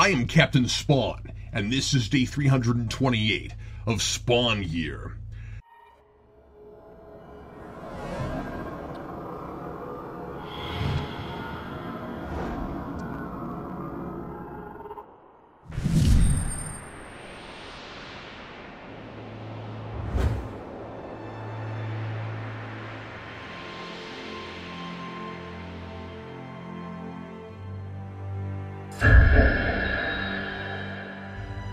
I am Captain Spawn, and this is day 328 of Spawn Year.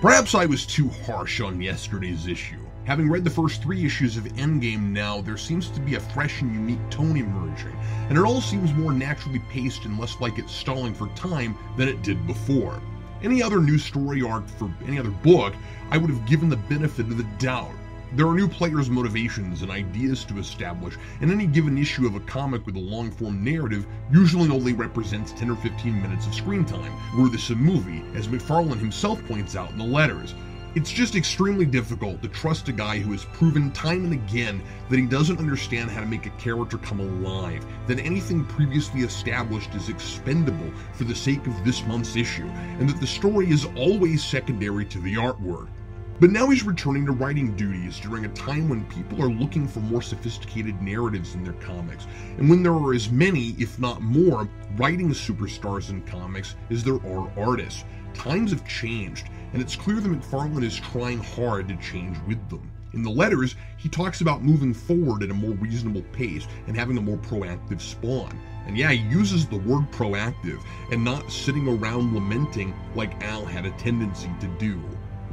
Perhaps I was too harsh on yesterday's issue. Having read the first 3 issues of Endgame now, there seems to be a fresh and unique tone emerging, and it all seems more naturally paced and less like it's stalling for time than it did before. Any other new story arc for any other book, I would have given the benefit of the doubt. There are new players' motivations and ideas to establish, and any given issue of a comic with a long-form narrative usually only represents 10 or 15 minutes of screen time, were this a movie, as McFarlane himself points out in the letters. It's just extremely difficult to trust a guy who has proven time and again that he doesn't understand how to make a character come alive, that anything previously established is expendable for the sake of this month's issue, and that the story is always secondary to the artwork. But now he's returning to writing duties during a time when people are looking for more sophisticated narratives in their comics, and when there are as many, if not more, writing superstars in comics as there are artists. Times have changed, and it's clear that McFarlane is trying hard to change with them. In the letters, he talks about moving forward at a more reasonable pace and having a more proactive Spawn. And yeah, he uses the word proactive, and not sitting around lamenting like Al had a tendency to do.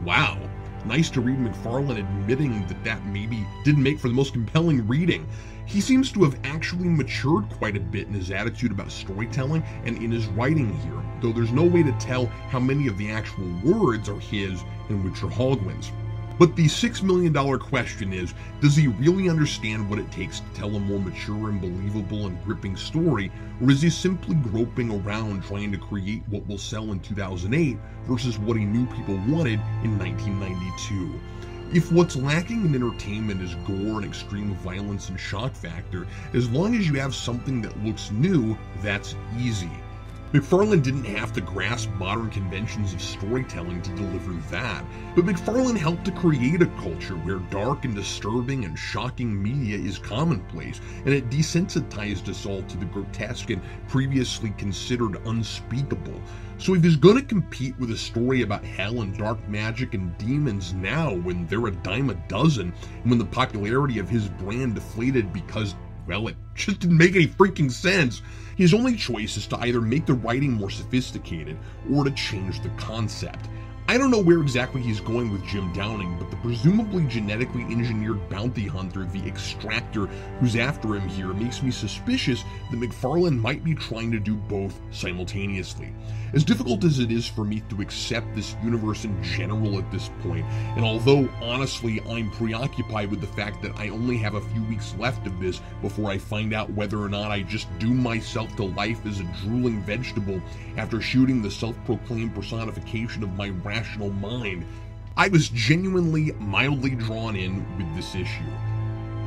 Wow. Nice to read McFarlane admitting that maybe didn't make for the most compelling reading. He seems to have actually matured quite a bit in his attitude about storytelling and in his writing here, though there's no way to tell how many of the actual words are his and which are Hogwin's. But the $6 million question is, does he really understand what it takes to tell a more mature and believable and gripping story, or is he simply groping around trying to create what will sell in 2008 versus what he knew people wanted in 1992? If what's lacking in entertainment is gore and extreme violence and shock factor, as long as you have something that looks new, that's easy. McFarlane didn't have to grasp modern conventions of storytelling to deliver that, but McFarlane helped to create a culture where dark and disturbing and shocking media is commonplace, and it desensitized us all to the grotesque and previously considered unspeakable. So if he's gonna compete with a story about hell and dark magic and demons now, when they're a dime a dozen, and when the popularity of his brand deflated because, well, it just didn't make any freaking sense, his only choice is to either make the writing more sophisticated or to change the concept. I don't know where exactly he's going with Jim Downing, but the presumably genetically engineered bounty hunter, the Extractor, who's after him here makes me suspicious that McFarlane might be trying to do both simultaneously. As difficult as it is for me to accept this universe in general at this point, and although honestly I'm preoccupied with the fact that I only have a few weeks left of this before I find out whether or not I just doom myself to life as a drooling vegetable after shooting the self-proclaimed personification of my rational mind, I was genuinely mildly drawn in with this issue.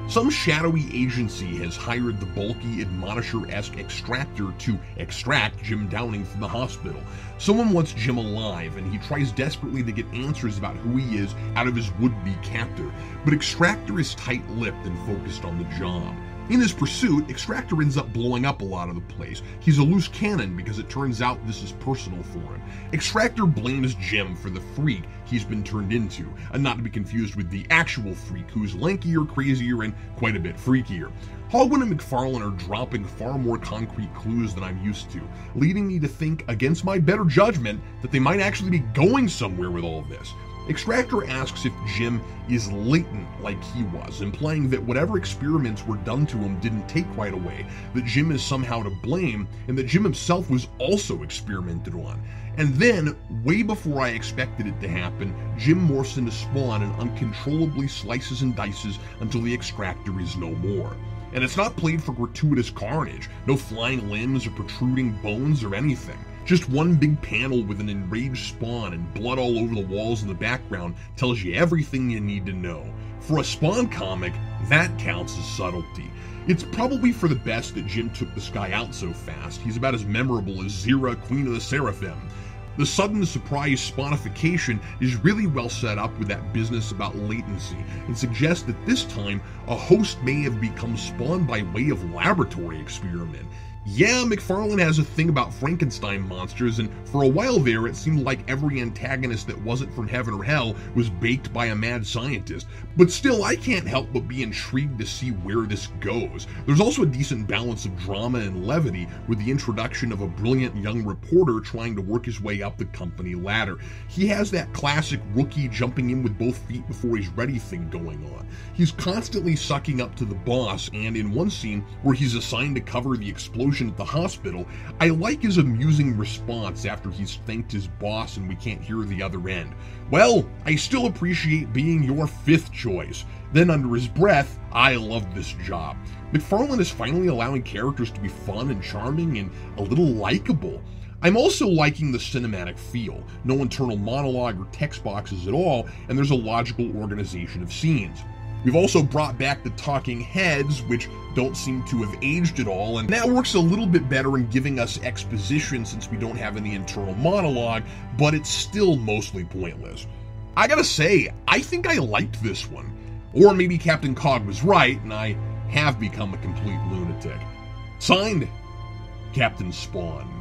Some shadowy agency has hired the bulky, admonisher-esque Extractor to extract Jim Downing from the hospital. Someone wants Jim alive, and he tries desperately to get answers about who he is out of his would-be captor, but Extractor is tight-lipped and focused on the job. In his pursuit, Extractor ends up blowing up a lot of the place. He's a loose cannon because it turns out this is personal for him. Extractor blames Jim for the freak he's been turned into, and not to be confused with the actual freak who's lankier, crazier, and quite a bit freakier. Hogwin and McFarlane are dropping far more concrete clues than I'm used to, leading me to think, against my better judgment, that they might actually be going somewhere with all of this. Extractor asks if Jim is latent like he was, implying that whatever experiments were done to him didn't take right away, that Jim is somehow to blame, and that Jim himself was also experimented on. And then, way before I expected it to happen, Jim morphs into Spawn and uncontrollably slices and dices until the Extractor is no more. And it's not played for gratuitous carnage, no flying limbs or protruding bones or anything. Just one big panel with an enraged Spawn and blood all over the walls in the background tells you everything you need to know. For a Spawn comic, that counts as subtlety. It's probably for the best that Jim took this guy out so fast. He's about as memorable as Zira, Queen of the Seraphim. The sudden surprise spawnification is really well set up with that business about latency and suggests that this time a host may have become spawned by way of laboratory experiment. Yeah, McFarlane has a thing about Frankenstein monsters, and for a while there it seemed like every antagonist that wasn't from heaven or hell was baked by a mad scientist. But still, I can't help but be intrigued to see where this goes. There's also a decent balance of drama and levity with the introduction of a brilliant young reporter trying to work his way up the company ladder. He has that classic rookie jumping in with both feet before he's ready thing going on. He's constantly sucking up to the boss, and in one scene where he's assigned to cover the explosion at the hospital, I like his amusing response after he's thanked his boss and we can't hear the other end. Well, I still appreciate being your fifth choice. Then under his breath, I love this job. McFarlane is finally allowing characters to be fun and charming and a little likable. I'm also liking the cinematic feel. No internal monologue or text boxes at all, and there's a logical organization of scenes. We've also brought back the talking heads, which don't seem to have aged at all, and that works a little bit better in giving us exposition since we don't have any internal monologue, but it's still mostly pointless. I gotta say, I think I liked this one. Or maybe Captain Cog was right, and I have become a complete lunatic. Signed, Captain Spawn.